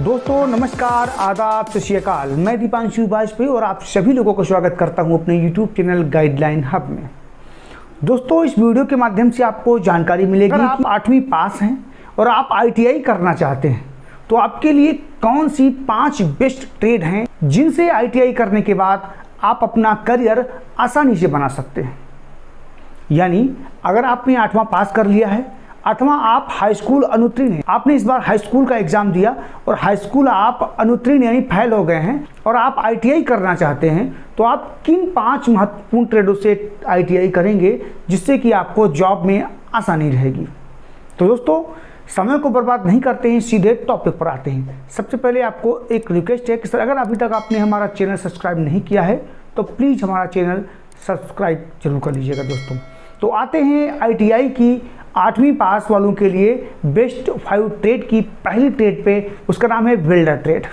दोस्तों नमस्कार, आदाब, सत श्री अकाल। मैं दीपांशु वाजपेयी और आप सभी लोगों को स्वागत करता हूं अपने YouTube चैनल गाइडलाइन हब में। दोस्तों इस वीडियो के माध्यम से आपको जानकारी मिलेगी कि आप 8वीं पास हैं और आप ITI करना चाहते हैं तो आपके लिए कौन सी 5 बेस्ट ट्रेड हैं जिनसे ITI करने के बाद आप अपना करियर आसानी से बना सकते हैं। यानी अगर आपने 8वां पास कर लिया है अथवा आप हाई स्कूल अनुत्तीर्ण हैं, आपने इस बार हाई स्कूल का एग्जाम दिया और हाई स्कूल आप अनुत्तीर्ण यानी फेल हो गए हैं और आप ITI करना चाहते हैं तो आप किन 5 महत्वपूर्ण ट्रेडों से ITI करेंगे जिससे कि आपको जॉब में आसानी रहेगी। तो दोस्तों समय को बर्बाद नहीं करते हैं, सीधे टॉपिक पर आते हैं। सबसे पहले आपको एक रिक्वेस्ट है कि सर अगर अभी तक आपने हमारा चैनल सब्सक्राइब नहीं किया है तो प्लीज़ हमारा चैनल सब्सक्राइब जरूर कर लीजिएगा। दोस्तों तो आते हैं ITI की 8वीं पास वालों के लिए बेस्ट 5 ट्रेड की पहली ट्रेड पे। उसका नाम है वेल्डर ट्रेड।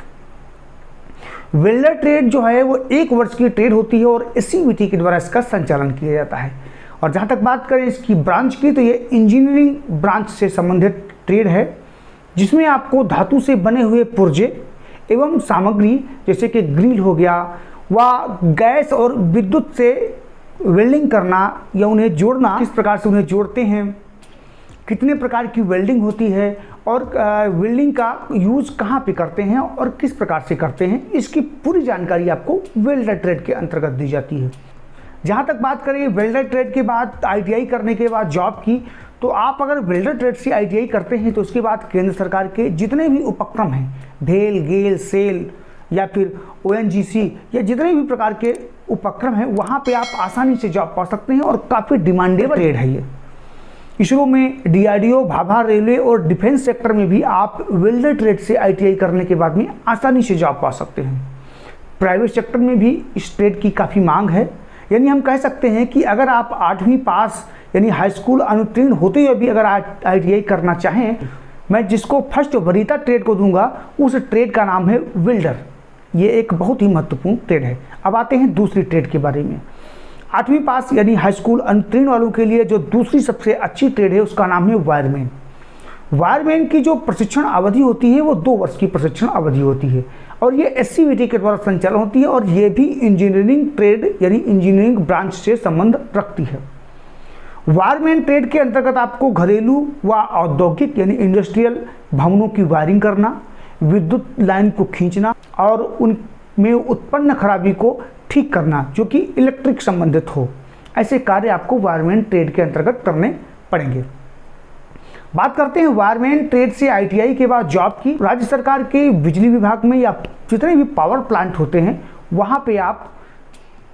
वेल्डर ट्रेड जो है वो 1 वर्ष की ट्रेड होती है और SCVT के द्वारा इसका संचालन किया जाता है। और जहाँ तक बात करें इसकी ब्रांच की तो ये इंजीनियरिंग ब्रांच से संबंधित ट्रेड है जिसमें आपको धातु से बने हुए पुर्जे एवं सामग्री जैसे कि ग्रिल हो गया व गैस और विद्युत से वेल्डिंग करना या उन्हें जोड़ना, किस प्रकार से उन्हें जोड़ते हैं, कितने प्रकार की वेल्डिंग होती है और वेल्डिंग का यूज़ कहाँ पे करते हैं और किस प्रकार से करते हैं, इसकी पूरी जानकारी आपको वेल्डर ट्रेड के अंतर्गत दी जाती है। जहाँ तक बात करें वेल्डर ट्रेड के बाद ITI करने के बाद जॉब की, तो आप अगर वेल्डर ट्रेड से ITI करते हैं तो उसके बाद केंद्र सरकार के जितने भी उपक्रम हैं, भेल, गेल, सेल या फिर ONGC या जितने भी प्रकार के उपक्रम हैं वहाँ पे आप आसानी से जॉब पा सकते हैं और काफ़ी डिमांडेबल ट्रेड है ये। इसरो में, DRDO, भाभा, रेलवे और डिफेंस सेक्टर में भी आप वेल्डर ट्रेड से ITI करने के बाद में आसानी से जॉब पा सकते हैं। प्राइवेट सेक्टर में भी इस ट्रेड की काफ़ी मांग है। यानी हम कह सकते हैं कि अगर आप 8वीं पास यानी हाई स्कूल अनुत्तीर्ण होते हुए भी अगर ITI करना चाहें, मैं जिसको फर्स्ट वरीयता ट्रेड को दूंगा उस ट्रेड का नाम है वेल्डर। ये एक बहुत ही महत्वपूर्ण ट्रेड है। अब आते हैं दूसरी ट्रेड के बारे में। 8वीं पास यानी हाई स्कूल अनुत्तीर्ण वालों के लिए जो दूसरी सबसे अच्छी ट्रेड है उसका नाम है वायरमैन। वायरमैन की जो प्रशिक्षण अवधि होती है वो 2 वर्ष की प्रशिक्षण अवधि होती है और ये SCVT के द्वारा संचालन होती है और ये भी इंजीनियरिंग ट्रेड यानी इंजीनियरिंग ब्रांच से संबंध रखती है। वायरमैन ट्रेड के अंतर्गत आपको घरेलू व औद्योगिक यानी इंडस्ट्रियल भवनों की वायरिंग करना, विद्युत लाइन को खींचना और उनमें उत्पन्न खराबी को ठीक करना जो कि इलेक्ट्रिक संबंधित हो, ऐसे कार्य आपको वायरमैन ट्रेड के अंतर्गत करने पड़ेंगे। बात करते हैं वायरमैन ट्रेड से ITI के बाद जॉब की। राज्य सरकार के बिजली विभाग में या जितने भी पावर प्लांट होते हैं वहाँ पे आप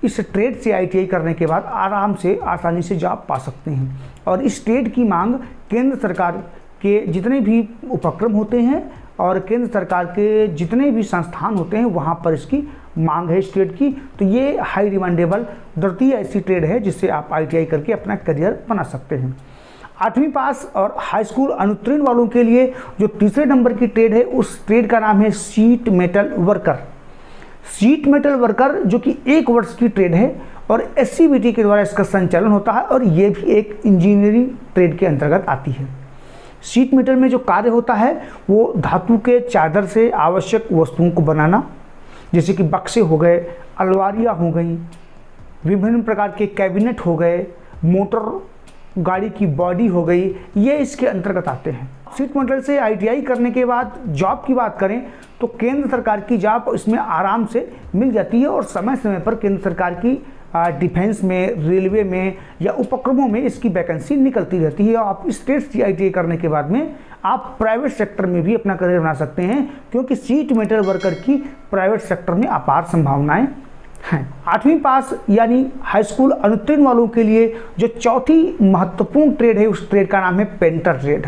इस ट्रेड से ITI करने के बाद आराम से आसानी से जॉब पा सकते हैं। और इस ट्रेड की मांग केंद्र सरकार के जितने भी उपक्रम होते हैं और केंद्र सरकार के जितने भी संस्थान होते हैं वहाँ पर इसकी मांग है इस ट्रेड की। तो ये हाई डिमांडेबल द्वितीय ऐसी ट्रेड है जिससे आप ITI करके अपना करियर बना सकते हैं। 8वीं पास और हाई स्कूल अनुत्तीर्ण वालों के लिए जो तीसरे नंबर की ट्रेड है उस ट्रेड का नाम है sheet metal worker. Sheet metal worker जो कि 1 वर्ष की ट्रेड है और SCVT के द्वारा इसका संचालन होता है और ये भी एक इंजीनियरिंग ट्रेड के अंतर्गत आती है। शीट मेटल में जो कार्य होता है वो धातु के चादर से आवश्यक वस्तुओं को बनाना, जैसे कि बक्से हो गए, अलमारियाँ हो गई, विभिन्न प्रकार के कैबिनेट हो गए, मोटर गाड़ी की बॉडी हो गई, ये इसके अंतर्गत आते हैं। शीट मेटल से ITI करने के बाद जॉब की बात करें तो केंद्र सरकार की जॉब इसमें आराम से मिल जाती है और समय समय पर केंद्र सरकार की डिफेंस में, रेलवे में या उपक्रमों में इसकी वैकेंसी निकलती रहती है। आप इस ट्रेड से ITI करने के बाद में आप प्राइवेट सेक्टर में भी अपना करियर बना सकते हैं क्योंकि शीट मेटल वर्कर की प्राइवेट सेक्टर में अपार संभावनाएं हैं। 8वीं पास यानी हाई स्कूल अनुत्तीर्ण वालों के लिए जो चौथी महत्वपूर्ण ट्रेड है उस ट्रेड का नाम है पेंटर ट्रेड।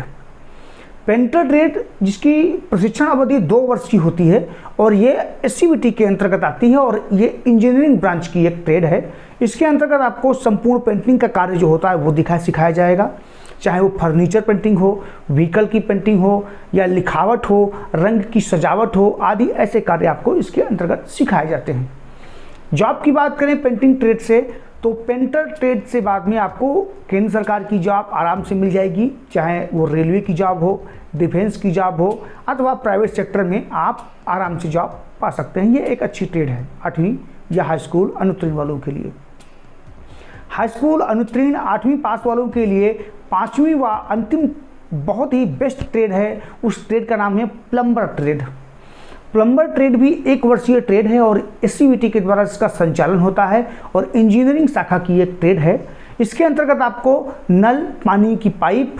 पेंटर ट्रेड जिसकी प्रशिक्षण अवधि 2 वर्ष की होती है और ये SCVT के अंतर्गत आती है और ये इंजीनियरिंग ब्रांच की एक ट्रेड है। इसके अंतर्गत आपको संपूर्ण पेंटिंग का कार्य जो होता है वो सिखाया जाएगा, चाहे वो फर्नीचर पेंटिंग हो, व्हीकल की पेंटिंग हो या लिखावट हो, रंग की सजावट हो आदि ऐसे कार्य आपको इसके अंतर्गत सिखाए जाते हैं। जॉब की बात करें पेंटिंग ट्रेड से तो पेंटर ट्रेड से बाद में आपको केंद्र सरकार की जॉब आराम से मिल जाएगी, चाहे वो रेलवे की जॉब हो, डिफेंस की जॉब हो अथवा प्राइवेट सेक्टर में आप आराम से जॉब पा सकते हैं। ये एक अच्छी ट्रेड है 8वीं या हाई स्कूल अनुत्तीर्ण वालों के लिए। हाई स्कूल अनुत्तीर्ण 8वीं पास वालों के लिए 5वीं व अंतिम बहुत ही बेस्ट ट्रेड है। उस ट्रेड का नाम है प्लम्बर ट्रेड। प्लम्बर ट्रेड भी 1 वर्षीय ट्रेड है और एससीबीटी के द्वारा इसका संचालन होता है और इंजीनियरिंग शाखा की एक ट्रेड है। इसके अंतर्गत आपको नल, पानी की पाइप,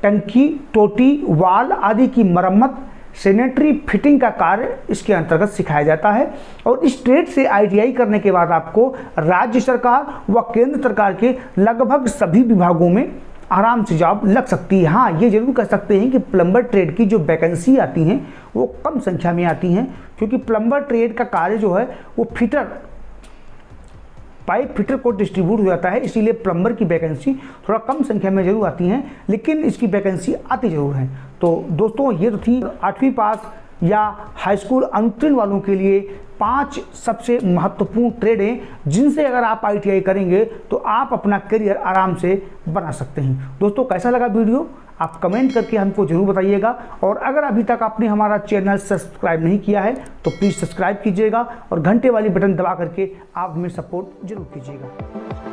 टंकी, टोटी, वाल आदि की मरम्मत, सैनिटरी फिटिंग का कार्य इसके अंतर्गत सिखाया जाता है। और इस ट्रेड से आईटीआई करने के बाद आपको राज्य सरकार व केंद्र सरकार के लगभग सभी विभागों में आराम से जॉब लग सकती है। हाँ, ये जरूर कह सकते हैं कि प्लम्बर ट्रेड की जो वैकेंसी आती हैं वो कम संख्या में आती हैं, क्योंकि प्लम्बर ट्रेड का कार्य जो है वो पाइप फिटर को डिस्ट्रीब्यूट हो जाता है, इसीलिए प्लम्बर की वैकेंसी थोड़ा कम संख्या में जरूर आती हैं, लेकिन इसकी वैकेंसी आती जरूर है। तो दोस्तों ये तो थी 8वीं पास या हाई स्कूल अनुत्तीर्ण वालों के लिए 5 सबसे महत्वपूर्ण ट्रेडें, जिनसे अगर आप आईटीआई करेंगे तो आप अपना करियर आराम से बना सकते हैं। दोस्तों कैसा लगा वीडियो आप कमेंट करके हमको जरूर बताइएगा, और अगर अभी तक आपने हमारा चैनल सब्सक्राइब नहीं किया है तो प्लीज़ सब्सक्राइब कीजिएगा और घंटे वाली बटन दबा करके आप हमें सपोर्ट जरूर कीजिएगा।